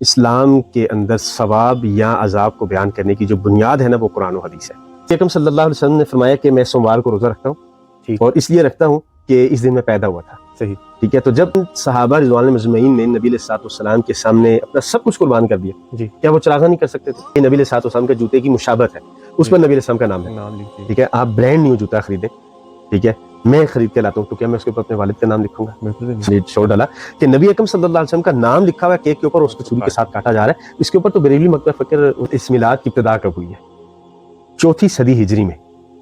اسلام کے اندر ثواب یا عذاب کو بیان کرنے کی جو بنیاد ہے نا وہ قرآن و حدیث ہے۔ اکرم صلی اللہ علیہ وسلم نے فرمایا کہ میں سوموار کو روزہ رکھتا ہوں اور اس لیے رکھتا ہوں کہ اس دن میں پیدا ہوا تھا۔ صحیح، ٹھیک ہے، تو جب صحابہ رضوان اللہ مجمعین نے نبی علیہ الصلوۃ والسلام کے سامنے اپنا سب کچھ قربان کر دیا، جی، کیا وہ چراغاں نہیں کر سکتے تھے؟ یہ نبی علیہ الصلوۃ والسلام کے جوتے کی مشابہت ہے، اس پر نبی علیہ السلام کا نام ہے۔ نام لکھیے، ٹھیک ہے، آپ برانڈ نیو جوتا خریدیں، ٹھیک ہے، میں خرید کے لاتا ہوں تو کیا میں اس کے اوپر اپنے والد کا نام لکھوں گا؟ بالکل بھی نہیں۔ چھوڑ ڈالا کہ نبی اکرم صلی اللہ علیہ وسلم کا نام لکھا ہوا ہے کیک کے اوپر، اس کو چھری کے ساتھ کاٹا جا رہا ہے۔ اس کے اوپر تو بریلوی مکتبہ فکر اس میلاد کی ابتدا کب ہوئی ہے؟ 4 صدی ہجری میں۔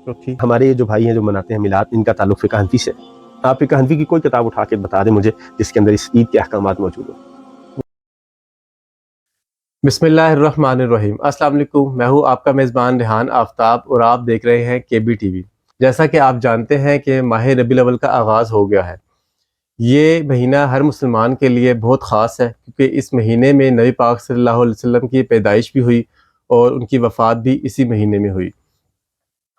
چوتھی، ہمارے یہ جو بھائی ہیں جو مناتے ہیں میلاد، ان کا تعلق فقہ حنفی سے۔ آپ فقہ حنفی کی کوئی کتاب اٹھا کے بتا دیں مجھے جس کے اندر اس عید کے احکامات موجود ہوں۔ بسم اللہ الرحمن الرحیم۔ السلام علیکم، میں ہوں آپ کا میزبان ریحان آفتاب اور آپ دیکھ رہے ہیں KB TV۔ جیسا کہ آپ جانتے ہیں کہ ماہ ربیع الاول کا آغاز ہو گیا ہے۔ یہ مہینہ ہر مسلمان کے لیے بہت خاص ہے کیونکہ اس مہینے میں نبی پاک صلی اللہ علیہ وسلم کی پیدائش بھی ہوئی اور ان کی وفات بھی اسی مہینے میں ہوئی۔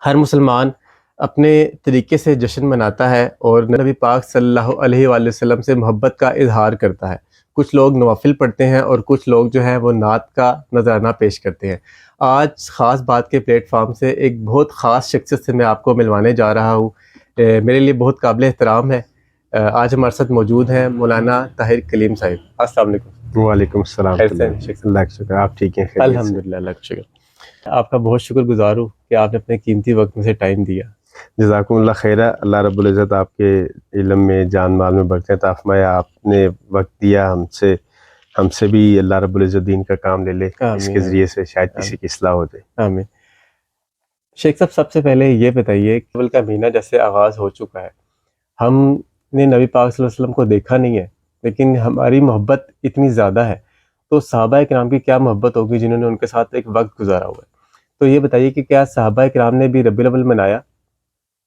ہر مسلمان اپنے طریقے سے جشن مناتا ہے اور نبی پاک صلی اللہ علیہ وآلہ وسلم سے محبت کا اظہار کرتا ہے۔ کچھ لوگ نوافل پڑھتے ہیں اور کچھ لوگ جو ہے وہ نعت کا نذرانہ پیش کرتے ہیں۔ آج خاص بات کے پلیٹ فارم سے ایک بہت خاص شخصیت سے میں آپ کو ملوانے جا رہا ہوں۔ میرے لیے بہت قابل احترام ہے۔ آج ہمارے ساتھ موجود ہیں مولانا طاہر کلیم صاحب۔ السلام علیکم۔ وعلیکم السلام۔ خیر سے ہیں؟ اللہ کا شکر، آپ ٹھیک ہیں؟ خیریت سے؟ الحمدللہ، اللہ کا شکر۔ آپ کا بہت شکر گزار ہوں کہ آپ نے اپنے قیمتی وقت میں سے ٹائم دیا۔ جزاکم اللہ خیرہ۔ اللہ رب العزت آپ کے علم میں، جان مال میں برکت عطا فرمائے۔ آپ نے وقت دیا ہم سے بھی اللہ رب العزت دین کا کام لے لے، اس کے ذریعے سے شاید کسی کی اصلاح ہو جائے۔ آمین۔ شیخ صاحب، سب سے پہلے یہ بتائیے کہ اول کا مہینہ جیسے آغاز ہو چکا ہے، ہم نے نبی پاک صلی اللہ علیہ وسلم کو دیکھا نہیں ہے لیکن ہماری محبت اتنی زیادہ ہے، تو صحابہ کرام کی کیا محبت ہوگی جنہوں نے ان کے ساتھ ایک وقت گزارا ہوا ہے؟ تو یہ بتائیے کہ کیا صحابہ کرام نے بھی ربیع الاول منایا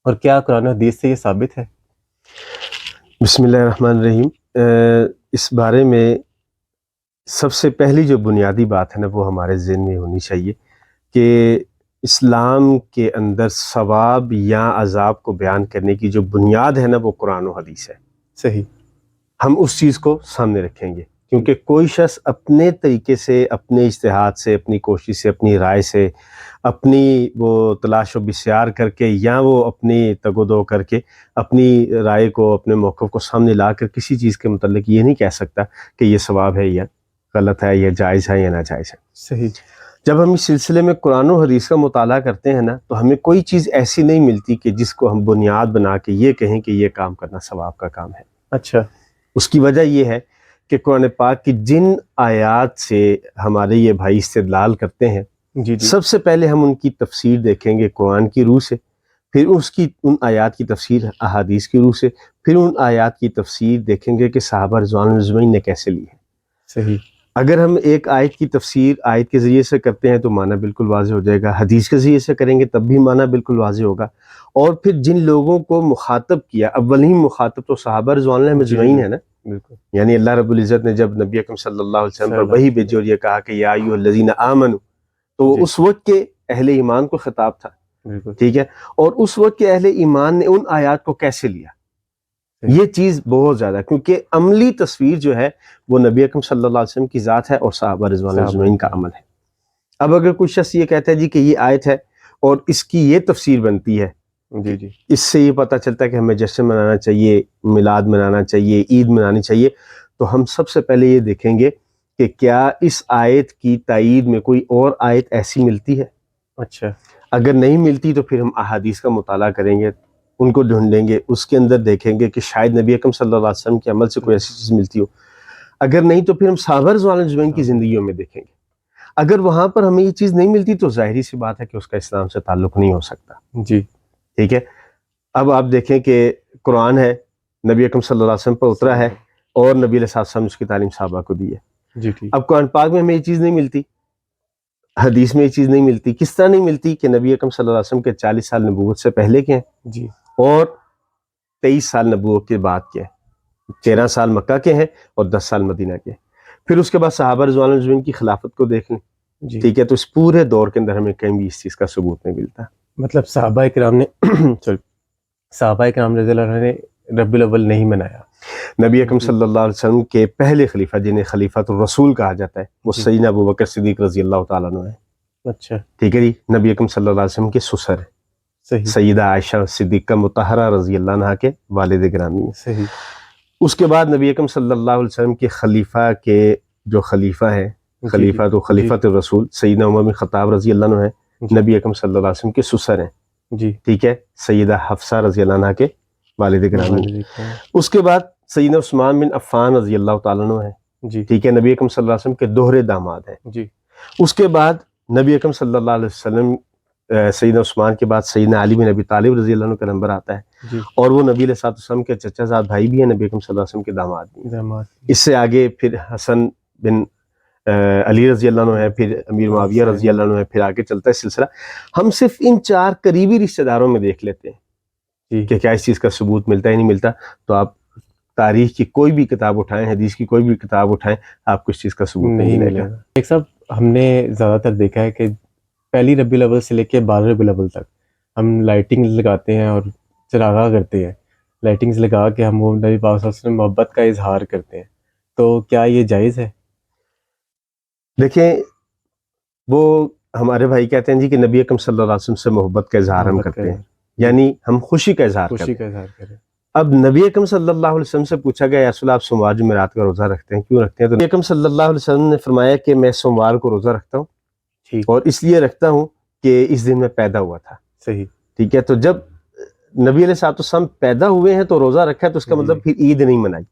اور کیا قرآن و حدیث سے یہ ثابت ہے؟ بسم اللہ الرحمن الرحیم۔ اس بارے میں سب سے پہلی جو بنیادی بات ہے نا وہ ہمارے ذہن میں ہونی چاہیے کہ اسلام کے اندر ثواب یا عذاب کو بیان کرنے کی جو بنیاد ہے نا وہ قرآن و حدیث ہے۔ صحیح، ہم اس چیز کو سامنے رکھیں گے کیونکہ کوئی شخص اپنے طریقے سے، اپنے اجتہاد سے، اپنی کوشش سے، اپنی رائے سے، اپنی وہ تلاش و بسیار کر کے یا وہ اپنی تگ و دو کر کے اپنی رائے کو، اپنے موقف کو سامنے لا کر کسی چیز کے متعلق یہ نہیں کہہ سکتا کہ یہ ثواب ہے یا غلط ہے، یا جائز ہے یا ناجائز ہے۔ صحیح، جب ہم اس سلسلے میں قرآن و حدیث کا مطالعہ کرتے ہیں نا تو ہمیں کوئی چیز ایسی نہیں ملتی کہ جس کو ہم بنیاد بنا کے یہ کہیں کہ یہ کام کرنا ثواب کا کام ہے۔ اچھا، اس کی وجہ یہ ہے کہ قرآن پاک کی جن آیات سے ہمارے یہ بھائی استدلال کرتے ہیں، جی جی، سب سے پہلے ہم ان کی تفسیر دیکھیں گے قرآن کی روح سے، پھر ان آیات کی تفسیر احادیث کی روح سے، پھر ان آیات کی تفسیر دیکھیں گے کہ صحابہ رضوان اللہ اجمعین نے کیسے لی ہے۔ صحیح، اگر ہم ایک آیت کی تفسیر آیت کے ذریعے سے کرتے ہیں تو معنی بالکل واضح ہو جائے گا، حدیث کے ذریعے سے کریں گے تب بھی معنی بالکل واضح ہوگا۔ اور پھر جن لوگوں کو مخاطب کیا، اولین مخاطب تو صحابہ رضوان اللہ اجمعین ہے نا، بالکل، یعنی اللہ رب العزت نے جب نبی اکرم صلی اللہ علیہ وسلم پر وحی بھیجی اور یہ کہا کہ یا ایھا الذین آمنوا، تو اس وقت کے اہل ایمان کو خطاب تھا، بالکل، ٹھیک ہے۔ اور اس وقت کے اہل ایمان نے ان آیات کو کیسے لیا، یہ چیز بہت زیادہ، کیونکہ عملی تصویر جو ہے وہ نبی اکرم صلی اللہ علیہ وسلم کی ذات ہے اور صحابہ رضوان اللہ اجمعین کا عمل ہے۔ اب اگر کوئی شخص یہ کہتا ہے جی کہ یہ آیت ہے اور اس کی یہ تفسیر بنتی ہے، جی جی، اس سے یہ پتہ چلتا ہے کہ ہمیں جشن منانا چاہیے، میلاد منانا چاہیے، عید منانی چاہیے، تو ہم سب سے پہلے یہ دیکھیں گے کہ کیا اس آیت کی تائید میں کوئی اور آیت ایسی ملتی ہے۔ اچھا، اگر نہیں ملتی تو پھر ہم احادیث کا مطالعہ کریں گے، ان کو ڈھونڈیں گے، اس کے اندر دیکھیں گے کہ شاید نبی اکرم صلی اللہ علیہ وسلم کے عمل سے کوئی ایسی چیز ملتی ہو۔ اگر نہیں تو پھر ہم صحابہ رضوان اللہ اجمعین کی زندگیوں میں دیکھیں گے۔ اگر وہاں پر ہمیں یہ چیز نہیں ملتی تو ظاہری سی بات ہے کہ اس کا اسلام سے تعلق نہیں ہو سکتا، جی، ٹھیک ہے۔ اب آپ دیکھیں کہ قرآن ہے، نبی اکرم صلی اللہ علیہ وسلم پر اترا ہے اور نبی علیہ السلام نے اس کی تعلیم صحابہ کو دی ہے۔ جی ٹھیک، اب قرآن پاک میں ہمیں یہ چیز نہیں ملتی، حدیث میں یہ چیز نہیں ملتی۔ کس طرح نہیں ملتی کہ نبی اکرم صلی اللہ علیہ وسلم کے 40 سال نبوت سے پہلے کے ہیں جی، اور 23 سال نبوت کے بعد کے ہیں، 13 سال مکہ کے ہیں اور 10 سال مدینہ کے ہیں۔ پھر اس کے بعد صحابہ رضوان اللہ اجمعین کی خلافت کو دیکھ لیں، جی، ٹھیک ہے، تو اس پورے دور کے اندر ہمیں کہیں بھی اس چیز کا ثبوت نہیں ملتا۔ مطلب صحابہ کرام نے صحابہ کرام رضی اللہ عنہ نے ربیع الاول نہیں منایا۔ نبی اکرم صلی اللہ علیہ وسلم کے پہلے خلیفہ جنہیں خلیفۃ الرسول کہا جاتا ہے وہ جی۔ سیدنا ابو بکر صدیق رضی اللہ تعالیٰ عنہ ہے. اچھا، ٹھیک ہے جی. نبی اکرم صلی اللہ علیہ وسلم کے سسر ہیں صحیح سیدہ عائشہ صدیقہ مطہرہ رضی اللہ عنہا کے والد گرامی ہیں. صحیح. اس کے بعد نبی اکرم صلی اللہ علیہ وسلم کے خلیفہ کے جو خلیفہ ہیں خلیفہ تو خلیفۃ الرسول سیدنا عمر بن خطاب رضی اللہ عنہ ہیں. نبی اکرم صلی اللہ علیہ وسلم کے سسر ہیں. جی. ٹھیک ہے. سیدہ حفصہ رضی اللہ عنہا کے والد گرامی. اس کے بعد سیدنا عثمان بن عفان رضی اللہ تعالیٰ عنہ ہیں. جی. ٹھیک ہے. نبی اکرم صلی اللہ علیہ وسلم کے دوہرے داماد ہیں. جی. اس کے بعد نبی اکرم صلی اللہ علیہ وسلم سیدنا عثمان کے بعد سیدنا علی بن ابی طالب رضی اللہ عنہ کا نمبر آتا ہے. جی. اور وہ نبی علیہ الصلوۃ والسلام کے چچا زاد بھائی بھی ہیں, نبی اکرم صلی اللہ علیہ وسلم کے داماد بھی ہیں. اس سے آگے پھر حسن بن علی رضی اللہ عنہ ہے, پھر امیر معاویہ رضی اللہ عنہ ہے, پھر آگے چلتا ہے سلسلہ. ہم صرف ان 4 قریبی رشتہ داروں میں دیکھ لیتے ہیں کہ کیا اس چیز کا ثبوت ملتا ہے نہیں ملتا. تو آپ تاریخ کی کوئی بھی کتاب اٹھائیں, حدیث کی کوئی بھی کتاب اٹھائیں, آپ کو اس چیز کا ثبوت نہیں ملے گا. ایک صاحب ہم نے زیادہ تر دیکھا ہے کہ پہلی ربیع الاول سے لے کے 12 ربیع الاول تک ہم لائٹنگ لگاتے ہیں اور چراغاں کرتے ہیں. لائٹنگز لگا کے ہم وہ نبی پاک صلی اللہ علیہ وسلم محبت کا اظہار کرتے ہیں. تو کیا یہ جائز ہے؟ دیکھیں, وہ ہمارے بھائی کہتے ہیں جی کہ نبی اکرم صلی اللہ علیہ وسلم سے محبت کا اظہار ہم کرتے ہیں, یعنی ہم خوشی کا اظہار کریں. اب نبی اکرم صلی اللہ علیہ وسلم سے پوچھا گیا یا رسول اللہ آپ سوموار جمعرات کا روزہ رکھتے ہیں, کیوں رکھتے ہیں؟ تو نبی اکرم صلی اللہ علیہ وسلم نے فرمایا کہ میں سوموار کو روزہ رکھتا ہوں, اور اس لیے رکھتا ہوں کہ اس دن میں پیدا ہوا تھا. صحیح. ٹھیک ہے. تو جب نبی علیہ الصلوۃ والسلام پیدا ہوئے ہیں تو روزہ رکھا ہے, تو اس کا مطلب پھر عید نہیں منائی.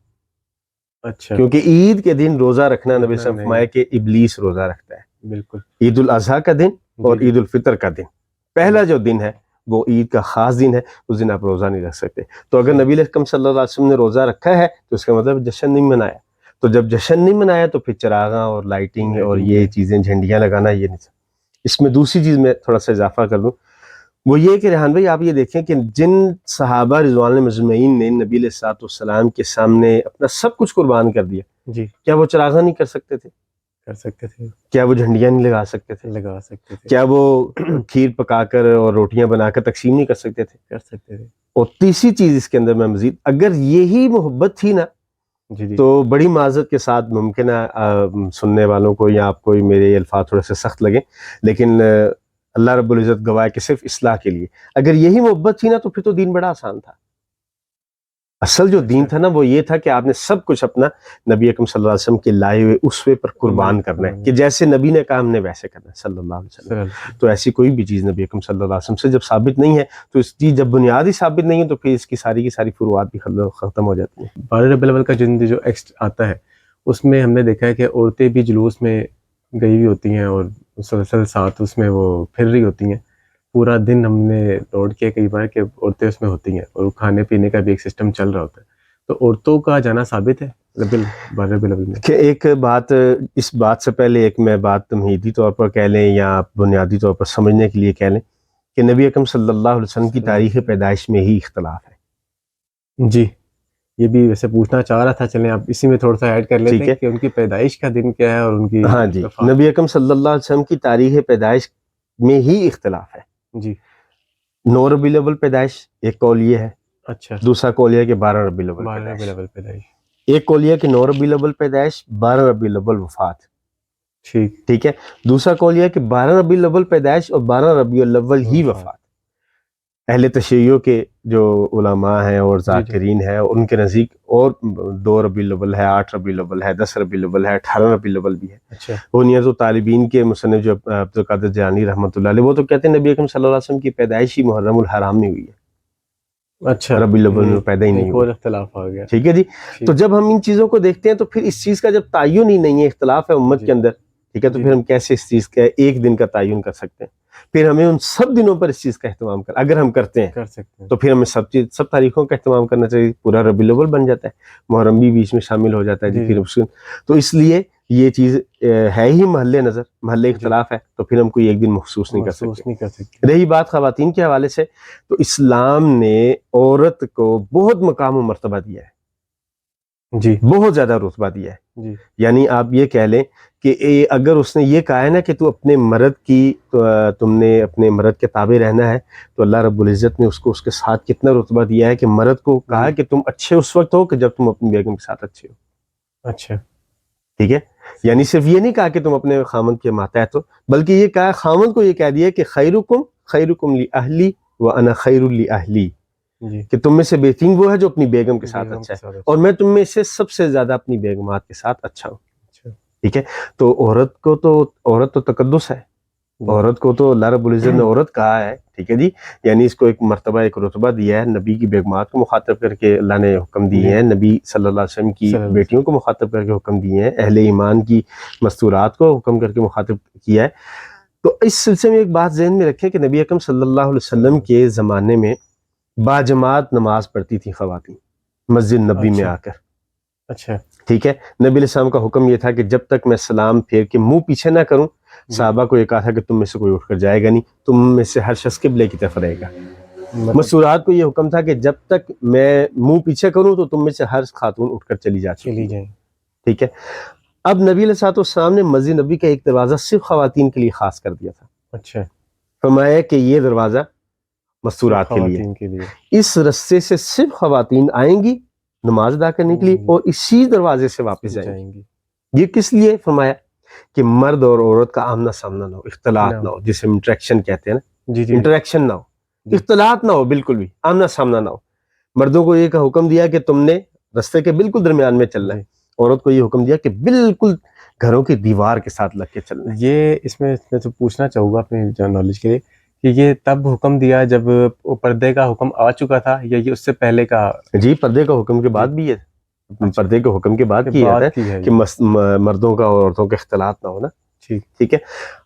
اچھا. کیونکہ عید کے دن روزہ رکھنا نبی صلی اللہ علیہ وسلم نے فرمایا کہ ابلیس روزہ رکھتا ہے. بالکل. عید الاضحیٰ کا دن اور عید الفطر کا دن, پہلا جو دن ہے وہ عید کا خاص دن ہے, اس دن آپ روزہ نہیں رکھ سکتے. تو اگر نبی اکرم صلی اللہ علیہ وسلم نے روزہ رکھا ہے تو اس کا مطلب جشن نہیں منایا. تو جب جشن نہیں منایا تو پھر چراغاں اور لائٹنگ اور یہ چیزیں جھنڈیاں لگانا یہ نہیں. اس میں دوسری چیز میں تھوڑا سا اضافہ کر دوں, وہ یہ کہ ریحان بھائی آپ یہ دیکھیں کہ جن صحابہ رضوان اللہ مجمعین نے نبی علیہ الصلوۃ والسلام کے سامنے اپنا سب کچھ قربان کر دیا, جی, کیا وہ چراغاں نہیں کر سکتے تھے؟ کر سکتے تھے. کیا وہ جھنڈیاں نہیں لگا سکتے تھے؟ لگا سکتے تھے. کیا وہ کھیر پکا کر اور روٹیاں بنا کر تقسیم نہیں کر سکتے تھے؟ کر سکتے تھے. اور تیسری چیز اس کے اندر میں مزید, اگر یہی محبت تھی نا جی, تو بڑی معذرت کے ساتھ ممکن ہے سننے والوں کو یا آپ کو میرے الفاظ تھوڑے سے سخت لگیں, لیکن اللہ رب العزت گواہ کہ صرف اصلاح کے لیے اگر یہی محبت تھی نا تو پھر تو دین بڑا آسان تھا. اصل جو دین تھا نا وہ یہ تھا کہ آپ نے سب کچھ اپنا نبی اکرم صلی اللہ علیہ وسلم کے لائے ہوئے اسوے پر قربان کرنا ہے, کہ جیسے نبی نے کہا ہم نے ویسے کرنا ہے صلی اللہ علیہ وسلم. تو ایسی کوئی بھی چیز نبی اکرم صلی اللہ علیہ وسلم سے جب ثابت نہیں ہے تو اس کی جب بنیاد ہی ثابت نہیں ہے تو پھر اس کی ساری فروعات بھی ختم ہو جاتی ہیں. 12 ربیع الاول کا جو آتا ہے اس میں ہم نے دیکھا ہے کہ عورتیں بھی جلوس میں گئی ہوئی ہوتی ہیں اور مسلسل ساتھ اس میں وہ پھر رہی ہوتی ہیں. پورا دن ہم نے نوٹ کیا کئی بار کہ عورتیں اس میں ہوتی ہیں اور کھانے پینے کا بھی ایک سسٹم چل رہا ہوتا ہے. تو عورتوں کا جانا ثابت ہے 12 ربیع الاول میں؟ کہ ایک بات, اس بات سے پہلے ایک میں بات تمہیدی طور پر کہہ لیں یا بنیادی طور پر سمجھنے کے لیے کہہ لیں کہ نبی اکرم صلی اللہ علیہ وسلم کی تاریخ پیدائش میں ہی اختلاف ہے. جی, یہ بھی ویسے پوچھنا چاہ رہا تھا, چلیں آپ اسی میں تھوڑا سا ایڈ کر لیتے ہیں کہ ان کی پیدائش کا دن کیا ہے اور ان کی. ہاں جی, نبی اکرم صلی اللہ علیہ وسلم کی تاریخ پیدائش میں ہی اختلاف ہے. جی, 9 ربیع الاول پیدائش ایک قول یہ ہے, اچھا, دوسرا قول یہ ہے کہ 12 ربیع الاول پیدائش. ایک قول یہ ہے کہ 9 ربیع الاول پیدائش 12 ربیع الاول وفات. ٹھیک ہے. دوسرا قول یہ ہے کہ 12 ربیع الاول پیدائش اور 12 ربیع الاول ہی وفات. اہل تشیع کے جو علماء ہیں اور ذاکرین ہیں ان کے نزدیک اور 2 ربیع الاول ہے, 8 ربیع الاول ہے, 10 ربیع الاول ہے, 18 ربیع الاول بھی ہے. اچھا, وہ نیاز و طالبین کے مصنف جو عبدالقادر جیلانی رحمۃ اللہ علیہ وہ تو کہتے ہیں نبی اکرم صلی اللہ علیہ وسلم کی پیدائش ہی محرم الحرام میں ہوئی ہے. اچھا, ربیع الاول میں پیدا ہی نہیں اور اختلاف آ گیا. ٹھیک ہے جی. تو جب ہم ان چیزوں کو دیکھتے ہیں تو پھر اس چیز کا جب تعین ہی نہیں ہے, اختلاف ہے امت کے اندر, ٹھیک ہے, تو پھر ہم کیسے اس چیز کا ایک دن کا تعین کر سکتے ہیں؟ پھر ہمیں ان سب دنوں پر اس چیز کا اہتمام اگر ہم کرتے ہیں تو پھر ہمیں سب تاریخوں کا اہتمام کرنا چاہیے. پورا ربیع الاول بن جاتا ہے, محرم بھی بیچ میں شامل ہو جاتا ہے جی. پھر تو اس لیے یہ چیز ہے ہی محل نظر, محل اختلاف ہے, تو پھر ہم کوئی ایک دن محسوس نہیں کر سکتے. رہی بات خواتین کے حوالے سے, تو اسلام نے عورت کو بہت مقام و مرتبہ دیا ہے. جی بہت زیادہ رتبہ دیا ہے. جی یعنی آپ یہ کہہ لیں کہ اگر اس نے یہ کہا ہے نا کہ تو اپنے مرد کی تم نے اپنے مرد کے تابع رہنا ہے, تو اللہ رب العزت نے اس کو اس کے ساتھ کتنا رتبہ دیا ہے کہ مرد کو کہا کہ تم اچھے اس وقت ہو کہ جب تم اپنی بیگم کے ساتھ اچھے ہو. اچھا ٹھیک ہے, یعنی صرف یہ نہیں کہا کہ تم اپنے خامند کے ماتحت ہو, بلکہ یہ کہا خامند کو یہ کہہ دیا کہ خیرکم لاہلی وانا خیر لاہلی, جی کہ تم میں سے بہترین وہ ہے جو اپنی بیگم کے ساتھ بیگم اچھا کے ہے, ساتھ اور میں تم میں سے سب سے زیادہ اپنی بیگمات کے ساتھ اچھا ہوں. اچھا ٹھیک ہے, تو عورت تو تقدس ہے, عورت کو تو اللہ رب العزت نے عورت کہا ہے. ٹھیک ہے جی, یعنی اس کو ایک مرتبہ ایک رتبہ دیا ہے. نبی کی بیگمات کو مخاطب کر کے اللہ نے حکم دیے ہیں, نبی صلی اللہ علیہ وسلم کی بیٹیوں کو مخاطب کر کے حکم دیے ہیں, اہل ایمان کی مستورات کو حکم کر کے مخاطب کیا ہے. تو اس سلسلے میں ایک بات ذہن میں رکھیں کہ نبی اکرم صلی اللہ علیہ وسلم کے زمانے میں باجماعت نماز پڑھتی تھی خواتین مسجد نبی میں آ کر. اچھا ٹھیک ہے, نبی علیہ السلام کا حکم یہ تھا کہ جب تک میں سلام پھیر کے منہ پیچھے نہ کروں, صحابہ کو یہ کہا تھا کہ تم میں سے کوئی اٹھ کر جائے گا نہیں, تم میں سے ہر شخص قبلے کی طرف رہے گا. مستورات کو یہ حکم تھا کہ جب تک میں منہ پیچھے کروں تو تم میں سے ہر خاتون اٹھ کر چلی جائیں. ٹھیک ہے, اب نبی علیہ السلام نے مسجد نبی کا ایک دروازہ صرف خواتین کے لیے خاص کر دیا تھا. اچھا, فرمایا کہ یہ دروازہ مستورات کے لیے, اس رستے سے صرف خواتین آئیں گی نماز ادا کرنے کے لیے اور اسی دروازے سے واپس جائیں گی. یہ کس لیے فرمایا کہ مرد اور عورت کا آمنا سامنا نہ ہو, اختلاط نہ ہو, جسے انٹریکشن کہتے ہیں نا, انٹریکشن نہ ہو, اختلاط نہ ہو, بالکل بھی آمنا سامنا نہ ہو. مردوں کو یہ حکم دیا کہ تم نے رستے کے بالکل درمیان میں چلنا ہے, عورت کو یہ حکم دیا کہ بالکل گھروں کی دیوار کے ساتھ لگ کے چلنا ہے. یہ اس میں تو پوچھنا چاہوں گا اپنی نالج کے لیے کہ یہ تب حکم دیا جب پردے کا حکم آ چکا تھا یا یہ اس سے پہلے کا؟ جی, پردے کا حکم کے بعد بھی ہے, پردے کے حکم کے بعد کیا ہے کہ مردوں کا اور عورتوں کا اختلاط نہ ہونا. ٹھیک ہے,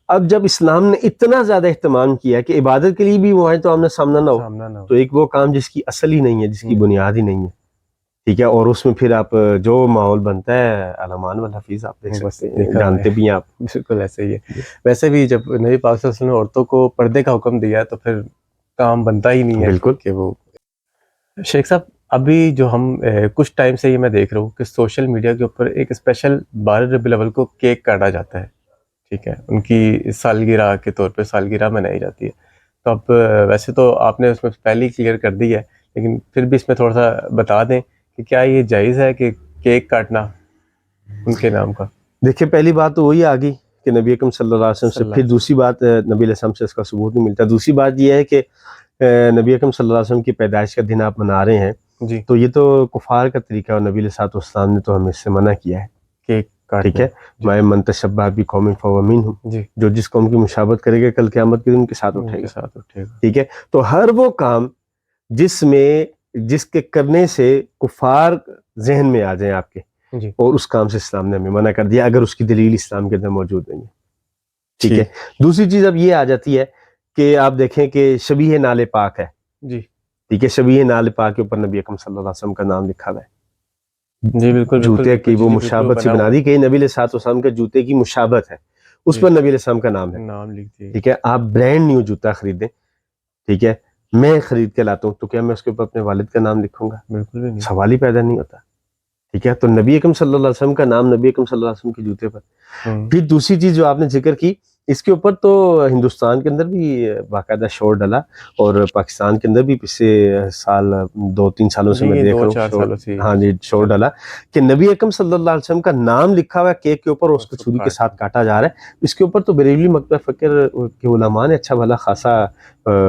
اب جب اسلام نے اتنا زیادہ اہتمام کیا کہ عبادت کے لیے بھی وہاں تو آمنا سامنا نہ ہو, تو ایک وہ کام جس کی اصل ہی نہیں ہے, جس کی بنیاد ہی نہیں ہے. ٹھیک ہے, اور اس میں پھر آپ جو ماحول بنتا ہے علمان والحفیظ آپ دیکھ سکتے ہیں, جانتے بھی ہیں آپ. بالکل ایسے ہی ہے. ویسے بھی جب نبی پاک صلی اللہ علیہ وسلم نے عورتوں کو پردے کا حکم دیا تو پھر کام بنتا ہی نہیں ہے. بالکل کہ وہ شیخ صاحب ابھی جو ہم کچھ ٹائم سے یہ میں دیکھ رہا ہوں کہ سوشل میڈیا کے اوپر ایک اسپیشل 12 ربیع الاول کو کیک کاٹا جاتا ہے. ٹھیک ہے, ان کی سالگرہ کے طور پہ سالگرہ منائی جاتی ہے. تو اب ویسے تو آپ نے اس میں پہلے ہی کلیئر کر دی ہے, لیکن پھر بھی اس میں تھوڑا سا بتا دیں کہ کیا یہ جائز ہے کہ کیک کاٹنا ان کے نام کا؟ دیکھیں, پہلی بات تو وہی آ گئی کہ نبی اکرم صلی اللہ علیہ وسلم سے, پھر دوسری بات نبی علیہ السلام سے اس کا ثبوت نہیں ملتا. دوسری بات یہ ہے کہ نبی اکرم صلی اللہ علیہ وسلم کی پیدائش کا دن آپ منا رہے ہیں, جی تو یہ تو کفار کا طریقہ ہے, اور نبی علیہ السلام نے تو ہمیں اس سے منع کیا ہے کیک کاٹنا. ٹھیک ہے, میں من تشبہ بقوم فہو منہم, جی جو جس قوم کی مشابہت کرے گا کل قیامت کے دن ان کے ساتھ اٹھے گا. ٹھیک ہے, تو ہر وہ کام جس کے کرنے سے کفار ذہن میں آ جائیں آپ کے, اور اس کام سے اسلام نے ہمیں منع کر دیا اگر اس کی دلیل اسلام کے اندر موجود نہیں ہے. ٹھیک ہے, دوسری چیز اب یہ آ جاتی ہے کہ آپ دیکھیں کہ شبیہ نال پاک ہے. جی ٹھیک ہے, شبیہ نال پاک کے اوپر نبی اکرم صلی اللہ علیہ وسلم کا نام لکھا ہوا ہے. جی بالکل, جوتے کی وہ مشابہت سے بنا دی کہ نبی علیہ السلام کے جوتے کی مشابہت ہے, اس پر نبی علیہ السلام کا نام ہے. ٹھیک ہے, آپ برانڈ نیو جوتا خریدیں, ٹھیک ہے, میں خرید کے لاتا ہوں, تو کیا میں اس کے اوپر اپنے والد کا نام لکھوں گا؟ بالکل بھی نہیں, سوال ہی پیدا نہیں ہوتا. ٹھیک ہے, تو نبی اکرم صلی اللہ علیہ وسلم کا نام نبی اکرم صلی اللہ علیہ وسلم کے جوتے پر. پھر دوسری چیز جو آپ نے ذکر کی, اس کے اوپر تو ہندوستان کے اندر بھی باقاعدہ شور ڈلا, اور پاکستان کے اندر بھی پچھلے سال 2-3 سالوں سے میں دیکھ رہا ہوں, ہاں جی, شور ڈلا کہ نبی اکرم صلی اللہ علیہ وسلم کا نام لکھا ہوا ہے کیک کے اوپر, اس کو چھری کے ساتھ کاٹا جا رہا ہے. اس کے اوپر تو بریلوی مکتبہ فکر کے علماء نے اچھا بھلا خاصا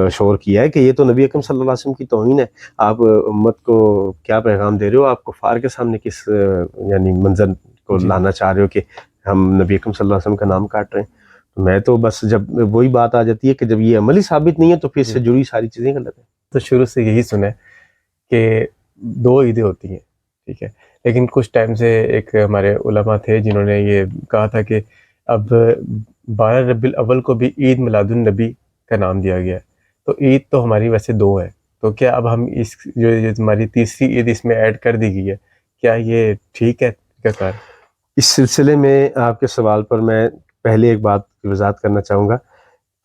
شور کیا ہے کہ یہ تو نبی اکرم صلی اللہ علیہ وسلم کی توہین ہے, آپ امت کو کیا پیغام دے رہے ہو, آپ کفار کے سامنے کس یعنی منظر کو لانا چاہ رہے ہو کہ ہم نبی اکرم صلی اللہ علیہ وسلم کا نام کاٹ رہے ہیں. میں تو بس جب وہی بات آ جاتی ہے کہ جب یہ عملی ثابت نہیں ہے تو پھر اس سے جڑی ساری چیزیں غلط ہیں. تو شروع سے یہی سنا ہے کہ 2 عیدیں ہوتی ہیں, ٹھیک ہے, لیکن کچھ ٹائم سے ایک ہمارے علماء تھے جنہوں نے یہ کہا تھا کہ اب 12 ربیع الاول کو بھی عید میلاد النبی کا نام دیا گیا ہے, تو عید تو ہماری ویسے 2 ہے, تو کیا اب ہم اس جو ہماری تیسری عید اس میں ایڈ کر دی گئی ہے, کیا یہ ٹھیک ہے کیا کار؟ اس سلسلے میں آپ کے سوال پر میں پہلے ایک بات کی وضاحت کرنا چاہوں گا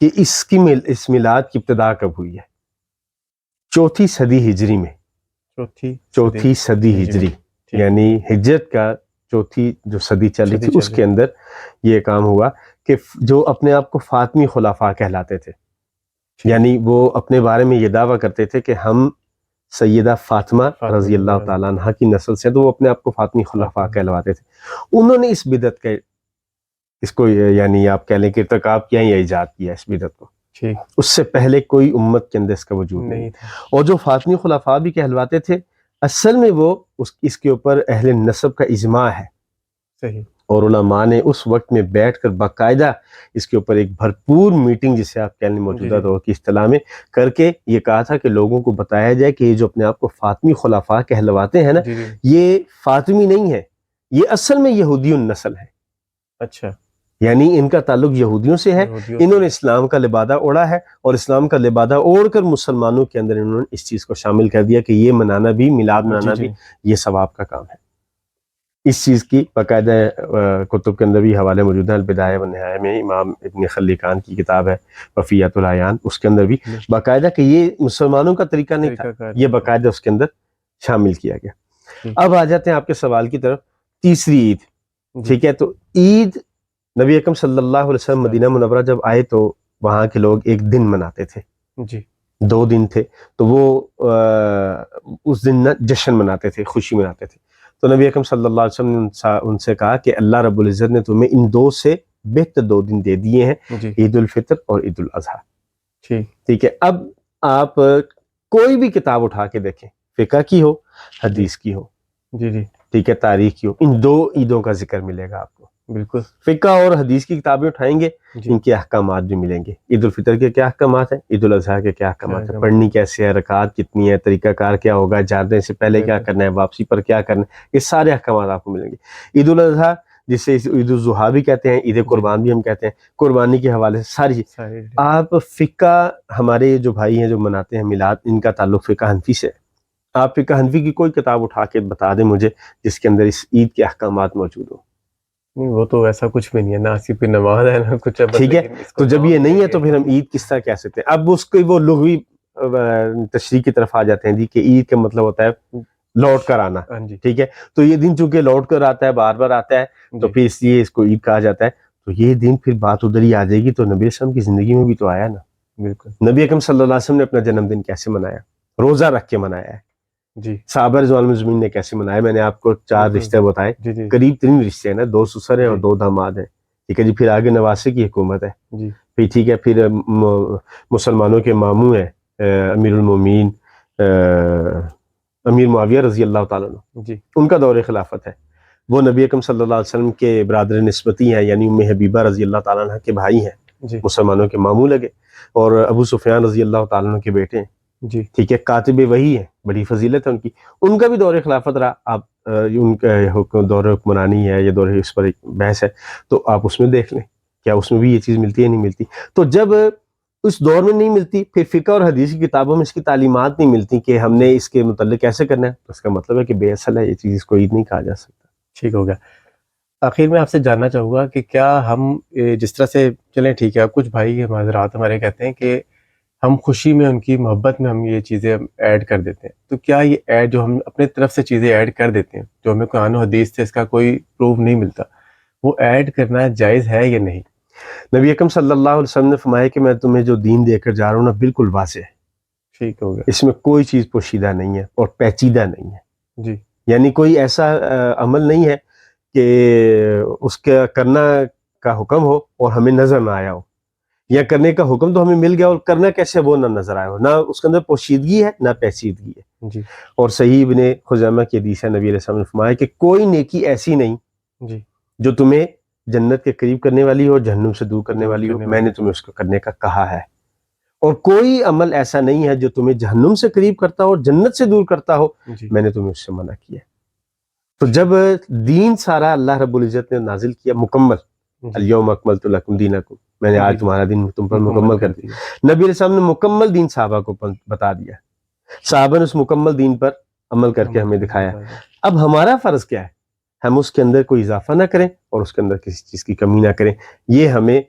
کہ اس میلاد کی ابتدا کب ہوئی ہے. 4 صدی ہجری میں, 4 صدی ہجری, یعنی ہجرت کا چوتھی جو صدی چلی تھی اس کے اندر یہ کام ہوا کہ جو اپنے آپ کو فاطمی خلفاء کہلاتے تھے، یعنی وہ اپنے بارے میں یہ دعویٰ کرتے تھے کہ ہم سیدہ فاطمہ رضی اللہ تعالیٰ عنہ کی نسل سے، تو وہ اپنے آپ کو فاطمی خلفاء کہلواتے تھے. انہوں نے اس بدعت کا اس کو یعنی آپ کہہ لیں کہ ارتکاب کیا یا ایجاد کیا اس بدعت کو. اس سے پہلے کوئی امت کے اندر اس کا وجود نہیں تھا. اور جو فاطمی خلفاء بھی کہلواتے تھے اصل میں وہ اس کے اوپر اہل نسب کا اجماع ہے. صحیح. اور علماء نے اس وقت میں بیٹھ کر باقاعدہ اس کے اوپر ایک بھرپور میٹنگ، جسے آپ کہہ لیں موجودہ دور کی اصطلاح میں، کر کے یہ کہا تھا کہ لوگوں کو بتایا جائے کہ یہ جو اپنے آپ کو فاطمی خلفاء کہلواتے ہیں نا، یہ فاطمی نہیں ہے، یہ اصل میں یہودی النسل ہے. اچھا. یعنی ان کا تعلق یہودیوں سے ہے. انہوں نے اسلام کا لبادہ اوڑھا ہے اور اسلام کا لبادہ اوڑھ کر مسلمانوں کے اندر انہوں نے اس چیز کو شامل کر دیا کہ یہ منانا بھی، میلاد منانا بھی یہ ثواب کا کام ہے. اس چیز کی باقاعدہ کتب کے اندر بھی حوالے موجود ہیں. البدایہ والنہایہ میں امام ابن خلکان کی کتاب ہے وفیات العیان، اس کے اندر بھی باقاعدہ کہ یہ مسلمانوں کا طریقہ نہیں تھا، یہ باقاعدہ اس کے اندر شامل کیا گیا. اب آ جاتے ہیں آپ کے سوال کی طرف. تیسری عید، ٹھیک ہے. تو عید نبی اکرم صلی اللہ علیہ وسلم مدینہ منورہ جب آئے تو وہاں کے لوگ ایک دن مناتے تھے، 2 دن تھے، تو وہ اس دن جشن مناتے تھے، خوشی مناتے تھے. تو نبی اکرم صلی اللہ علیہ وسلم نے ان سے کہا کہ اللہ رب العزت نے تمہیں ان 2 سے بہتر 2 دن دے دیے ہیں، عید الفطر اور عید الاضحیٰ. ٹھیک ہے. اب آپ کوئی بھی کتاب اٹھا کے دیکھیں، فقہ کی ہو، حدیث کی ہو، ٹھیک ہے، تاریخ کی ہو، ان 2 عیدوں کا ذکر ملے گا آپ کو. بالکل. فقہ اور حدیث کی کتابیں اٹھائیں گے، ان کے احکامات بھی ملیں گے. عید الفطر کے کیا احکامات ہیں، عید الاضحیٰ کے کیا احکامات ہیں، پڑھنی کیسے ہے، رکعات کتنی ہے، طریقہ کار کیا ہوگا، جانے سے پہلے کیا کرنا ہے، واپسی پر کیا کرنا ہے، یہ سارے احکامات آپ کو ملیں گے. عید الاضحیٰ جسے عید الضحیٰ بھی کہتے ہیں، عید قربان بھی ہم کہتے ہیں، قربانی کے حوالے سے ساری آپ فقہ، ہمارے جو بھائی ہیں جو مناتے ہیں میلاد، ان کا تعلق فقہ حنفی سے. آپ فقہ حنفی کی کوئی کتاب اٹھا کے بتا دیں مجھے جس کے اندر اس عید کے احکامات موجود ہوں. نہیں، وہ تو ایسا کچھ بھی نہیں ہے، نہ صرف نماز ہے نہ کچھ ہے. ٹھیک ہے. تو جب یہ نہیں ہے تو پھر ہم عید کس طرح کہہ سکتے ہیں؟ اب اس کی وہ لغوی تشریح کی طرف آ جاتے ہیں جی کہ عید کا مطلب ہوتا ہے لوٹ کر آنا. ٹھیک ہے. تو یہ دن چونکہ لوٹ کر آتا ہے، بار بار آتا ہے، تو پھر اس لیے اس کو عید کہا جاتا ہے. تو یہ دن پھر بات ادھر ہی آ جائے گی، تو نبی اسلام کی زندگی میں بھی تو آیا نا. بالکل. نبی اکرم صلی اللہ علیہ وسلم نے اپنا جنم دن کیسے منایا؟ روزہ رکھ کے منایا ہے. صحابہ رضوان المجمعین نے کیسے منایا؟ میں نے آپ کو 4 رشتے بتائے، قریب 3 رشتے ہیں نا، 2 سسر ہیں اور 2 داماد ہیں. ٹھیک ہے جی. پھر آگے نواسے کی حکومت ہے. پھر ٹھیک ہے، پھر مسلمانوں کے ماموں ہیں امیر المومنین امیر معاویہ رضی اللہ تعالیٰ عنہ، ان کا دور خلافت ہے. وہ نبی اکرم صلی اللہ علیہ وسلم کے برادر نسبتی ہیں، یعنی ام حبیبہ رضی اللہ تعالیٰ عنہ کے بھائی ہیں، مسلمانوں کے ماموں لگے. اور ابو سفیان رضی اللہ تعالیٰ عنہ کے بیٹے ہیں. ٹھیک ہے. کاتب وحی ہے، بڑی فضیلت ہے ان کی. ان کا بھی دور خلافت رہا. آپ ان کا دور حکمرانی ہے یا دور، اس پر ایک بحث ہے، تو آپ اس میں دیکھ لیں کیا اس میں بھی یہ چیز ملتی ہے نہیں ملتی. تو جب اس دور میں نہیں ملتی، پھر فقہ اور حدیث کی کتابوں میں اس کی تعلیمات نہیں ملتی کہ ہم نے اس کے متعلق کیسے کرنا ہے، تو اس کا مطلب ہے کہ بے اصل ہے یہ چیز، اس کو عید نہیں کہا جا سکتا. ٹھیک ہو گیا. آخر میں آپ سے جاننا چاہوں گا کہ کیا ہم جس طرح سے چلیں، ٹھیک ہے، اب کچھ بھائی حضرات ہمارے کہتے ہیں کہ ہم خوشی میں، ان کی محبت میں ہم یہ چیزیں ایڈ کر دیتے ہیں، تو کیا یہ ایڈ جو ہم اپنے طرف سے چیزیں ایڈ کر دیتے ہیں جو ہمیں قرآن و حدیث سے اس کا کوئی پروف نہیں ملتا، وہ ایڈ کرنا جائز ہے یا نہیں؟ نبی اکرم صلی اللہ علیہ وسلم نے فرمایا کہ میں تمہیں جو دین دے کر جا رہا ہوں نا، بالکل واضح ہے. ٹھیک ہو گیا. اس میں کوئی چیز پوشیدہ نہیں ہے اور پیچیدہ نہیں ہے. جی. یعنی کوئی ایسا عمل نہیں ہے کہ اس کا کرنا کا حکم ہو اور ہمیں نظر نہ آیا ہو، یا کرنے کا حکم تو ہمیں مل گیا اور کرنا کیسے وہ نہ نظر آیا ہو. نہ اس کے اندر پوشیدگی ہے نہ پیچیدگی ہے. جی. اور صحیح ابن خزیمہ کی حدیث ہے، نبی علیہ السلام نے فرمایا کہ کوئی نیکی ایسی نہیں جی جو تمہیں جنت کے قریب کرنے والی ہو، جہنم سے دور کرنے والی ہو، میں نے تمہیں اس کو کرنے کا کہا ہے. اور کوئی عمل ایسا نہیں ہے جو تمہیں جہنم سے قریب کرتا ہو اور جنت سے دور کرتا ہو، میں نے تمہیں اس سے منع کیا. تو جب دین سارا اللہ رب العزت نے نازل کیا مکمل، الیوم اکملت لکم دینکم، میں نے آج تمہارا دین تم پر مکمل کر دیا. نبی علیہ السلام نے مکمل دین صحابہ کو بتا دیا، صحابہ نے اس مکمل دین پر عمل کر کے ہمیں دکھایا. اب ہمارا فرض کیا ہے؟ ہم اس کے اندر کوئی اضافہ نہ کریں اور اس کے اندر کسی چیز کی کمی نہ کریں. یہ ہمیں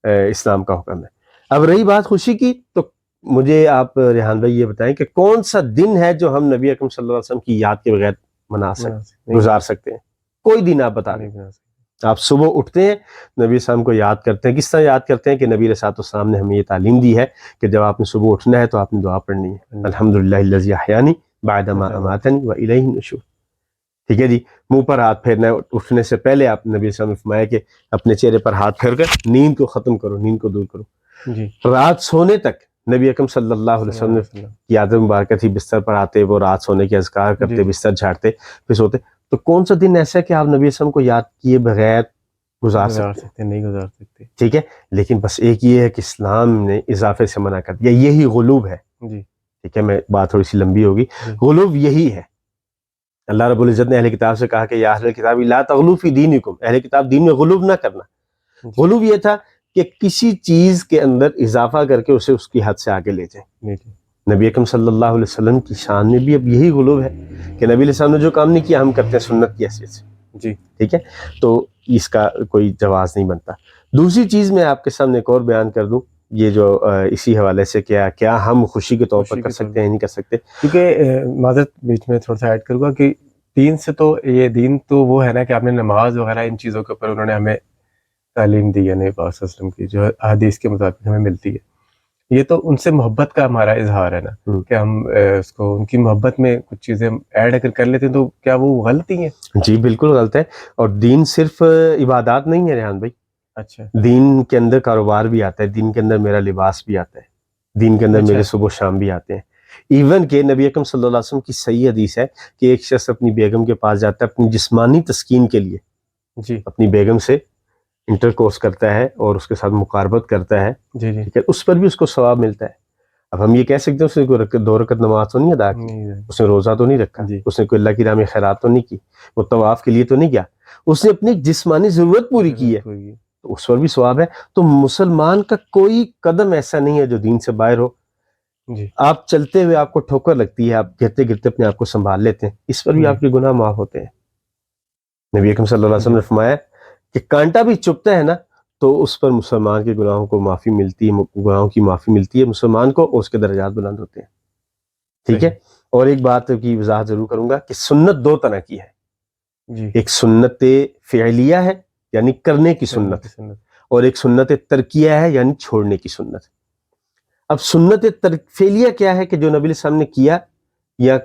اسلام کا حکم ہے. اب رہی بات خوشی کی، تو مجھے آپ ریحان بھائی یہ بتائیں کہ کون سا دن ہے جو ہم نبی اکرم صلی اللہ علیہ وسلم کی یاد کے بغیر بنا سکتے گزار سکتے ہیں، کوئی دن آپ بتا دیں. آپ صبح اٹھتے ہیں، نبی علیہ السلام کو یاد کرتے ہیں. کس طرح یاد کرتے ہیں کہ نبی علیہ السلام نے ہمیں یہ تعلیم دی ہے کہ جب آپ نے صبح اٹھنا ہے تو آپ نے دعا پڑھنی ہے، الحمدللہ الذی احیانی بعد ما اماتنی والیہ النشور. ٹھیک ہے جی. منہ پر ہاتھ پھیرنا ہے اٹھنے سے پہلے. آپ نبی علیہ السلام نے فرمایا کہ اپنے چہرے پر ہاتھ پھیر کر نیند کو ختم کرو، نیند کو دور کرو. رات سونے تک نبی اکرم صلی اللہ علیہ وسلم کی عادت مبارکہ تھی، بستر پر آتے وہ رات سونے کے اذکار کرتے، بستر جھاڑتے پھر سوتے. تو کون سا دن ایسا ہے کہ آپ نبی وسلم کو یاد کیے بغیر گزار سکتے؟ نہیں گزار سکتے. ٹھیک ہے. لیکن بس ایک یہ ہے کہ اسلام نے اضافے سے منع کر دیا، یہی غلوب ہے. ٹھیک ہے، میں بات تھوڑی سی لمبی ہوگی. غلوب یہی ہے. اللہ رب العزت نے اہل کتاب سے کہا کہ یا اہل کتاب لا تغلوا فی دینکم، اہل کتاب دین میں غلوب نہ کرنا. غلوب یہ تھا کہ کسی چیز کے اندر اضافہ کر کے اسے اس کی حد سے آگے لے جائیں. نبی اکرم صلی اللہ علیہ وسلم کی شان میں بھی اب یہی غلوب ہے کہ نبی علیہ السلام نے جو کام نہیں کیا ہم کرتے ہیں سنت کی حیثیت سے. جی ٹھیک ہے. تو اس کا کوئی جواز نہیں بنتا. دوسری چیز میں آپ کے سامنے ایک اور بیان کر دوں، یہ جو اسی حوالے سے کیا ہم خوشی کے طور پر کر سکتے ہیں نہیں کر سکتے. کیونکہ معذرت بیچ میں تھوڑا سا ایڈ کروں گا کہ دین سے تو یہ دین تو وہ ہے نا کہ آپ نے نماز وغیرہ ان چیزوں کے اوپر انہوں نے ہمیں تعلیم دی ہے نبی پاک صلی اللہ علیہ وسلم کی جو حدیث کے مطابق ہمیں ملتی ہے. یہ تو ان سے محبت کا ہمارا اظہار ہے نا کہ ہم اس کو ان کی محبت میں کچھ چیزیں ایڈ اگر کر لیتے ہیں تو کیا وہ غلطی ہیں؟ جی بالکل غلط ہے. اور دین صرف عبادات نہیں ہے ریحان بھائی. اچھا. دین کے اندر کاروبار بھی آتا ہے، دین کے اندر میرا لباس بھی آتا ہے، دین کے اندر میرے صبح و شام بھی آتے ہیں. ایون کہ نبی اکرم صلی اللہ علیہ وسلم کی صحیح حدیث ہے کہ ایک شخص اپنی بیگم کے پاس جاتا ہے اپنی جسمانی تسکین کے لیے، جی اپنی بیگم سے انٹر کورس کرتا ہے اور اس کے ساتھ مقاربت کرتا ہے. جی جی ٹھیک ہے، اس پر بھی اس کو ثواب ملتا ہے. اب ہم یہ کہہ سکتے ہیں اس نے کوئی 2 رکعت نماز تو نہیں ادا کی، اس نے روزہ تو نہیں رکھا، اس نے کوئی اللہ کی راہ میں خیرات تو نہیں کی، وہ طواف کے لیے تو نہیں گیا، اس نے اپنی جسمانی ضرورت پوری کی ہے تو اس پر بھی ثواب ہے. تو مسلمان کا کوئی قدم ایسا نہیں ہے جو دین سے باہر ہو. آپ چلتے ہوئے آپ کو ٹھوکر لگتی ہے، آپ گرتے گرتے اپنے آپ کو سنبھال لیتے ہیں، اس پر بھی آپ کے گناہ معاف ہوتے ہیں. نبی اکرم صلی اللہ علیہ وسلم نے فرمایا کہ کانٹا بھی چبھتا ہے نا تو اس پر مسلمان کے گناہوں کو معافی ملتی ہے، گناہوں کی معافی ملتی ہے مسلمان کو، اور اس کے درجات بلند ہوتے ہیں. ٹھیک ہے. اور ایک بات کی وضاحت ضرور کروں گا کہ سنت 2 طرح کی ہے. ایک سنت فعلیہ ہے یعنی کرنے کی سنت، اور ایک سنت ترکیہ ہے یعنی چھوڑنے کی سنت. اب سنت فعلیہ کیا ہے کہ جو نبی علیہ السلام نے کیا یا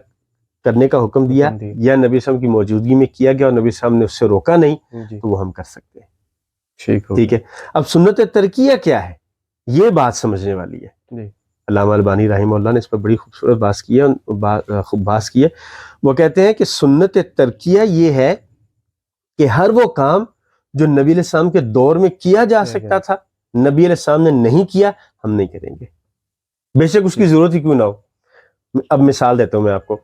کرنے کا حکم دیا یا نبی السلام کی موجودگی میں کیا گیا اور نبی السلام نے اس سے روکا نہیں تو وہ ہم کر سکتے ہیں. ٹھیک ہے. اب سنت ترکیہ کیا ہے، یہ بات سمجھنے والی ہے. علامہ البانی رحمہ اللہ نے اس پر بڑی خوبصورت بات کی ہے. وہ کہتے ہیں کہ سنت ترکیہ یہ ہے کہ ہر وہ کام جو نبی علیہ السلام کے دور میں کیا جا سکتا تھا نبی علیہ السلام نے نہیں کیا، ہم نہیں کریں گے بے شک اس کی ضرورت ہی کیوں نہ ہو. اب مثال دیتا ہوں میں آپ کو،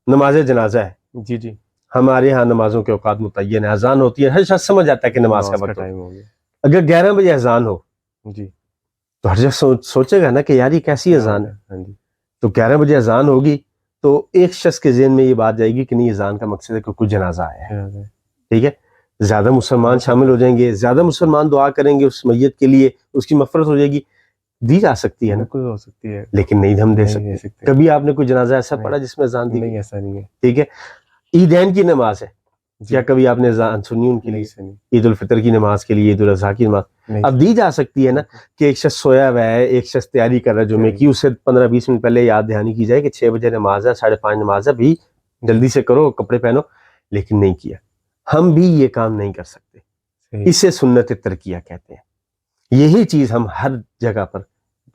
نماز جنازہ ہے. جی جی ہمارے ہاں نمازوں کے اوقات متعین ہے، اذان ہوتی ہے، ہر شخص سمجھ جاتا ہے کہ نماز کا وقت ٹائم ہو گیا. اگر 11 بجے اذان ہو جی تو ہر شخص سوچے گا نا کہ یار یہ کیسی اذان ہے. تو 11 بجے اذان ہوگی تو ایک شخص کے ذہن میں یہ بات جائے گی کہ نہیں اذان کا مقصد ہے کہ کوئی جنازہ آیا ہے. ٹھیک ہے. زیادہ مسلمان شامل ہو جائیں گے، زیادہ مسلمان دعا کریں گے اس میت کے لیے، اس کی مغفرت ہو جائے گی. دی جا سکتی ہے نا، بالکل ہو سکتی ہے، لیکن نہیں ہم دے سکتے. کبھی آپ نے کوئی جنازہ ایسا پڑھا جس میں اذان دی؟ نہیں، ایسا نہیں ہے. ٹھیک ہے. عیدین کی نماز ہے، کیا کبھی آپ نے اذان سنی ان کے لیے؟ عید الفطر کی نماز کے لیے، عید الاضحیٰ کی نماز اب دی جا سکتی ہے نا کہ ایک شخص سویا ہوا ہے، ایک شخص تیاری کر رہا ہے جمعے کی، اسے 15-20 منٹ پہلے یاد دہانی کی جائے کہ 6 بجے نماز ہے، 5:30 نماز ہے، بھی جلدی سے کرو، کپڑے پہنو. لیکن نہیں کیا. ہم بھی یہ کام نہیں کر سکتے، اسے سنت ترکیہ کہتے ہیں. یہی چیز ہم ہر جگہ پر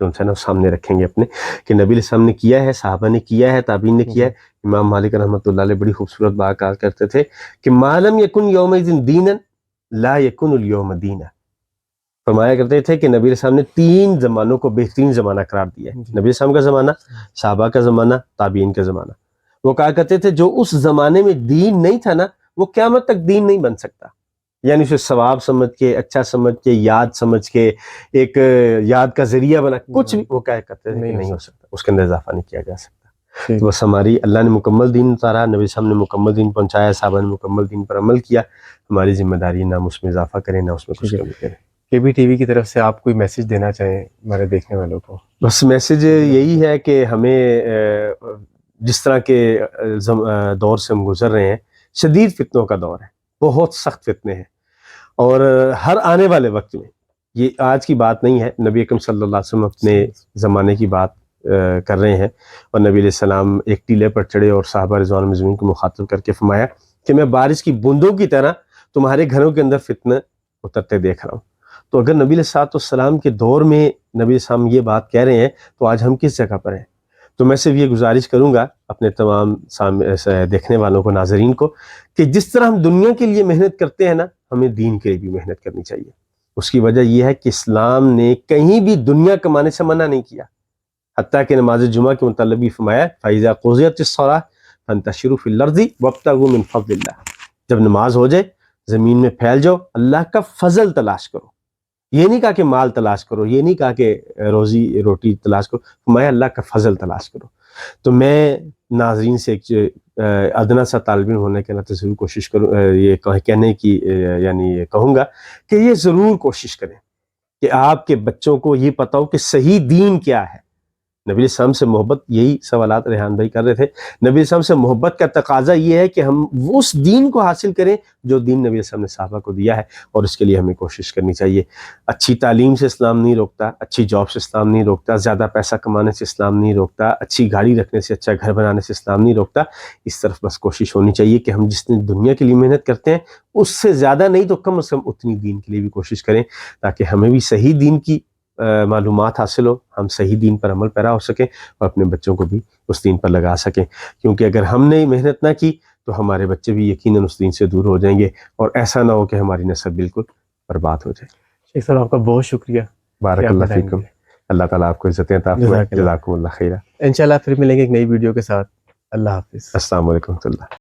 جو ہے نا سامنے رکھیں گے اپنے کہ نبی علیہ السلام نے کیا ہے، صحابہ نے کیا ہے، تابعین نے کیا ہے. امام مالک رحمۃ اللہ علیہ بڑی خوبصورت بات کہا کرتے تھے کہ ما لم یکن یومئذ دینا لا یکن الیوم دینا. فرمایا کرتے تھے کہ نبی علیہ السلام نے 3 زمانوں کو بہترین زمانہ قرار دیا ہے. نبی علیہ السلام کا زمانہ، صحابہ کا زمانہ، تابعین کا زمانہ. وہ کہا کرتے تھے جو اس زمانے میں دین نہیں تھا نا وہ قیامت تک دین نہیں بن سکتا. یعنی اسے ثواب سمجھ کے، اچھا سمجھ کے، یاد سمجھ کے، ایک یاد کا ذریعہ بنا کچھ بھی وہ کہا کرتے تھے کہ نہیں ہو سکتا، اس کے اندر اضافہ نہیں کیا جا سکتا. تو بس ہماری اللہ نے مکمل دین اتارا، نبی صاحب نے مکمل دین پہنچایا، صحابہ نے مکمل دین پر عمل کیا. ہماری ذمہ داری نہ اس میں اضافہ کریں نہ اس میں کچھ کمی کریں. KBTV کی طرف سے آپ کوئی میسج دینا چاہیں ہمارے دیکھنے والوں کو؟ بس میسج یہی ہے کہ ہمیں جس طرح کے دور سے ہم گزر رہے ہیں شدید فتنوں کا دور ہے، بہت سخت فتنے ہیں، اور ہر آنے والے وقت میں، یہ آج کی بات نہیں ہے، نبی اکرم صلی اللہ علیہ وسلم اپنے زمانے کی بات کر رہے ہیں، اور نبی علیہ السلام ایک ٹیلے پر چڑھے اور صحابہ رضوان مجمعین کو مخاطب کر کے فرمایا کہ میں بارش کی بوندوں کی طرح تمہارے گھروں کے اندر فتنہ اترتے دیکھ رہا ہوں۔ تو اگر نبی علیہ السلام کے دور میں نبی علیہ السلام یہ بات کہہ رہے ہیں تو آج ہم کس جگہ پر ہیں؟ تو میں صرف یہ گزارش کروں گا اپنے تمام دیکھنے والوں کو، ناظرین کو، کہ جس طرح ہم دنیا کے لیے محنت کرتے ہیں نا، ہمیں دین کے لیے بھی محنت کرنی چاہیے۔ اس کی وجہ یہ ہے کہ اسلام نے کہیں بھی دنیا کمانے سے منع نہیں کیا، حتیٰ کہ نماز جمعہ کے متعلق بھی فرمایا فَإِذَا قُضِيَتِ الصَّلَاةُ فَانتَشِرُوا فِي الْأَرْضِ وَابْتَغُوا مِنْ فَضْلِ اللَّهِ، جب نماز ہو جائے زمین میں پھیل جاؤ، اللہ کا فضل تلاش کرو۔ یہ نہیں کہا کہ مال تلاش کرو، یہ نہیں کہا کہ روزی روٹی تلاش کرو، فرمایا اللہ کا فضل تلاش کرو۔ تو میں ناظرین سے ایک ادنا سا طالب علم ہونے کے ناطے ضرور کوشش کروں، یہ کہنے کی یعنی کہوں گا کہ یہ ضرور کوشش کریں کہ آپ کے بچوں کو یہ پتہ ہو کہ صحیح دین کیا ہے۔ نبی علیہ السلام سے محبت، یہی سوالات ریحان بھائی کر رہے تھے، نبی علیہ السلام سے محبت کا تقاضا یہ ہے کہ ہم اس دین کو حاصل کریں جو دین نبی علیہ السلام نے صحابہ کو دیا ہے، اور اس کے لیے ہمیں کوشش کرنی چاہیے۔ اچھی تعلیم سے اسلام نہیں روکتا، اچھی جاب سے اسلام نہیں روکتا، زیادہ پیسہ کمانے سے اسلام نہیں روکتا، اچھی گاڑی رکھنے سے، اچھا گھر بنانے سے اسلام نہیں روکتا۔ اس طرف بس کوشش ہونی چاہیے کہ ہم جس دنیا کے لیے محنت کرتے ہیں اس سے زیادہ نہیں تو کم از کم اتنی دین کے لیے بھی کوشش کریں، تاکہ ہمیں بھی صحیح دین کی معلومات حاصل ہو، ہم صحیح دین پر عمل پیرا ہو سکیں اور اپنے بچوں کو بھی اس دین پر لگا سکیں، کیونکہ اگر ہم نے محنت نہ کی تو ہمارے بچے بھی یقیناً اس دین سے دور ہو جائیں گے، اور ایسا نہ ہو کہ ہماری نسل بالکل برباد ہو جائے۔ شیخ صاحب آپ کا بہت شکریہ، بارک اللہ فیکم، اللہ تعالیٰ آپ کو عزت عطا فرمائے، جزاکم اللہ خیرہ۔ انشاءاللہ پھر ملیں گے ایک نئی ویڈیو کے ساتھ۔ اللہ حافظ۔ السلام علیکم ورحمۃ اللہ۔